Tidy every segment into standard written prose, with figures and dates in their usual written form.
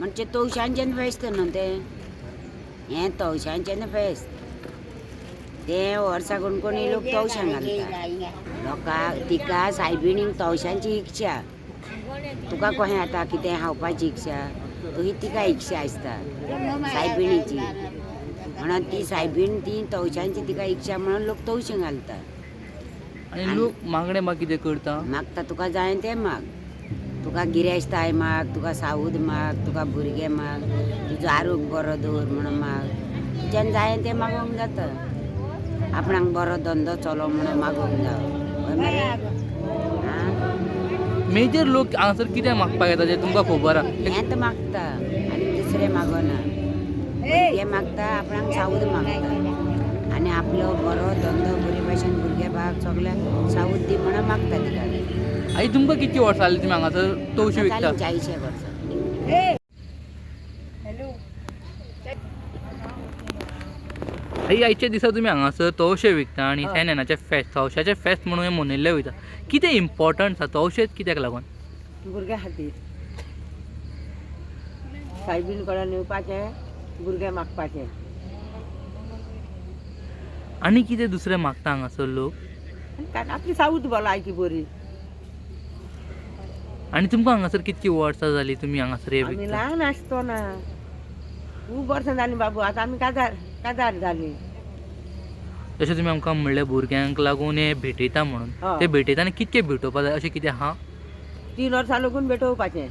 म्हणजे तवशांचें फेस्त न्हू तें हें तवशांचें फेस्त तें वर्सा कोणी लोक तवशां घालता लोकांक तिका सायबिणीक तवशांची इच्छा तुका कशें जाता कितें खावपाची इच्छा तशी तिका इच्छा आसता सायबिणीची म्हणून ती सायबीण ती तवशांची तिका इच्छा म्हणून लोक तवशीं घालता आणि लोक मागणे माग कितें करता मागता तुका जाय तें माग तुका गिरेस्ताय माग तुका सावूद माग तुका भुरगे माग तुजो आरोग्य बरो दवर म्हणून माग तुज्यान जाय तें मागोवंक जाता आपणाक बरो धंदो चलो म्हणून मागोवंक जावं मेजर लोक हांगासर कितें मागपाक येता जें तुमकां खबर आहा हेंत मागता आनी दुसरें मागना भुरगे मागता आपणाक सावूद मागता आनी आपलो बरो धंदो बरे भाशेन भुरगे बाग सगळ्याक सावूद दी म्हणून मागता तिका आई तुमकां कितकी वर्सां जाली तुमी हांगासर तवशी विकता 40 वर्सां आई आयच्या दिसा तुमी हांगासर तवशे विकता आनी सेनेनाचे फेस्त तवशाचे फेस्त म्हणून हें मनयल्लें वयता कितें इम्पॉर्टंट आसा तवशेच कित्याक लागून भुरग्यां खातीर सायबीण कडेन येवपाचें भुरगे मागपाचें आनी कितें दुसरें मागता हांगासर लोक कारण आपली सावूद भलायकी बरी आनी तुमकां हांगासर कितकी वर्सां जालीं तुमी हांगासर हे आमी विकता ल्हान आसतना खूब वर्सां जालीं बाबू आतां आमी काजार जालीं जशें तुमी आमकां म्हणलें भुरग्यांक लागून हे भेटयता म्हणून हय. ते भेटयताना कितके भेटोवपा जाय अशें कितें आहा 3 वर्सां लागून भेटोवपाचें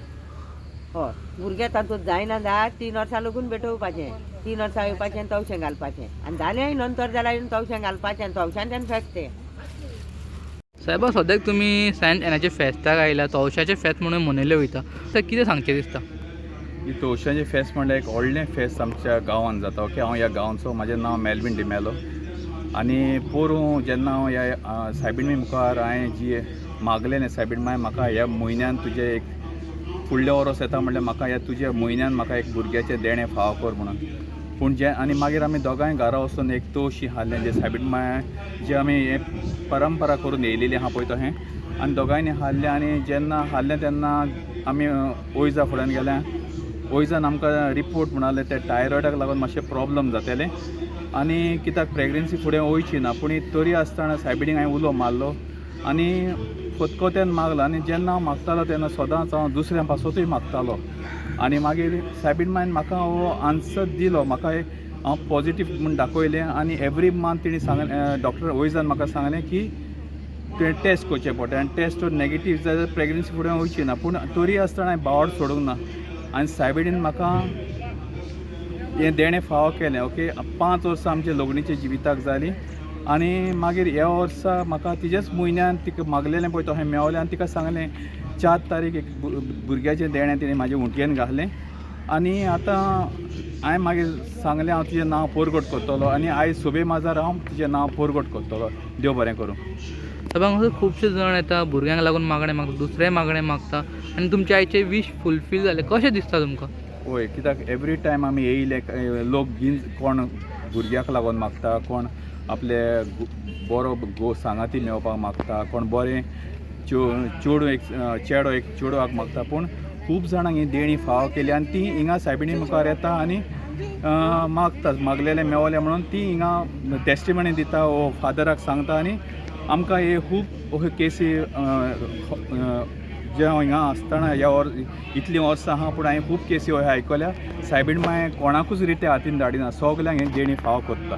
हय भुरगे तातूंत जायना जात 3 वर्सां लागून भेटोवपाचें 3 वर्सां येवपाचें तवशें घालपाचें आनी जालें नंतर जाल्यार तवशें घालपाचें तवशांचें फेस्त तें सायबा सद्याक तुमी सेंट एनाचे फेस्ताक आयला तवशाचे फेस्त म्हणून मनयल्लें वयता तर कितें सांगचें दिसता ही तवशाचें फेस्त म्हणल्यार एक व्हडलें फेस्त आमच्या गांवांत जाता ओके हांव ह्या गांवचो म्हजें नांव मेल्विन डिमेलो आनी पोरूं जेन्ना हांव ह्या सायबीण मुखार हांवें जी मागलेलें सायबीण माय म्हाका ह्या म्हयन्यान तुजें एक फुडले वरोस येता म्हणल्यार म्हाका ह्या तुज्या म्हयन्यान म्हाका एक भुरग्याचें देणें फाव कर म्हणून पूण जें आनी मागीर आमी दोगांय घरा वचून एक तवशी हाडलें जें सायबीण माय जें आमी हें परंपरा करून येयलेली आहा पळय तो हें आनी दोगांयनी हाडलें आनी जेन्ना हाडलें तेन्ना आमी ओयजा फुड्यान गेल्या ओयजान आमकां रिपोर्ट म्हणले ते टायरॉयडाक लागून मातशें प्रॉब्लम जातले आनी कित्याक प्रेग्नन्सी फुडें वयची ना पूण तरी आसतना सायबिणीक हांवें उलो मारलो आनी खतखत्यान मागलो आनी जेन्ना हांव मागतालो तेन्ना सदांच हांव दुसऱ्या पासोतूय मागतालो आनी मागीर सायबीण मायन म्हाका हो आन्सर दिलो म्हाका हांव पॉजिटीव म्हूण दाखयलें आनी एवरी मंथ तेणी सांगलें डॉक्टर ओयजान म्हाका सांगलें की तुवें टेस्ट करचें पडटा आनी टेस्ट नेगेटीव जाल्यार प्रेग्नन्सी फुडें वयची ना पूण तरी आसतना हांवें बावड सोडूंक ना आनी सायबिणीन म्हाका हें देणें फाव केलें ओके 5 वर्सां आमच्या लग्नाच्या जिविताक जालीं आनी मागीर ह्या वर्सा म्हाका तिजेच म्हयन्यान तिका मागलेलें पळय तो हांवें मेवलें आनी तिका सांगलें 4 तारीख एक भुरग्याचें देणें तिणें म्हाज्या उंटयेन घातलें आनी आतां हांवें मागीर सांगलें हांव तुजें नांव पोरगोट करतलो आनी आयज सुबे माजार हांव तुजें नांव पोरगोट करतलो देव बरें करूं हांगासर खुबशे जाण येता भुरग्यांक लागून मागणें मागता दुसरें मागणें मागता आनी तुमचे आयचे वीश फुलफील जाले कशें दिसता तुमकां वय कित्याक एवरी टायम आमी येयले लोक कोण भुरग्याक लागून मागता कोण आपले बरो सांगाती मेळोवपाक मागता कोण बरें चेडूं एक चेडवाक मागता पूण खूब जाणांक ही देणी फाव केली आनी ती हिंगा सायबिणी मुखार येता आनी मागता मागलेलें मेवलें म्हणून ती हिंगा टेस्टिमनी दिता वो फादराक सांगता आनी आमकां हे खूब केसी जे हांव हिंगा आसतना इतलीं वर्सां आहा पूण हांवें खूब केसी आयकल्या सायबीण माय कोणाकूच रिते हातीन धाडिना सगल्यांक हें देणी फाव करता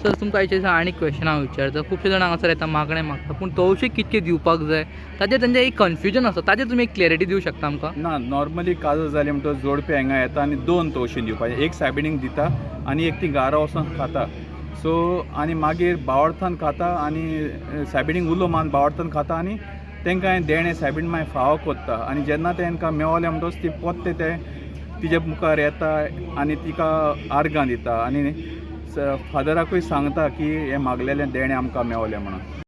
तर तुमकां आयचे दिसा आनी क्वेश्चन हांव विचारता खुबशे जाण हांगासर येता मागणें मागता पूण तवशे कितके दिवपाक जाय ताजेर तेंचें एक कन्फ्युजन आसा ताजेर तुमी एक क्लॅरिटी दिवंक शकता आमकां ना नॉर्मली काजर जाली म्हणटच जोडपे हांगा येता आनी 2 तवशी दिवपाचे एक सायबिणीक दिता आनी एक ती घरा वचून खाता सो आनी मागीर बावर्थान खाता आनी सायबिणीक उलो मान बावर्थान खाता आनी तांकां हांवें देणें सायबीण मागीर फाव करता आनी जेन्ना तांकां मेवलें म्हणटच ती पोत्ते ते तिजे मुखार येता आनी तिका आर्गां दिता आनी फादराकूय सांगता की हें मागलेलें देणें आमकां मेवलें म्हणून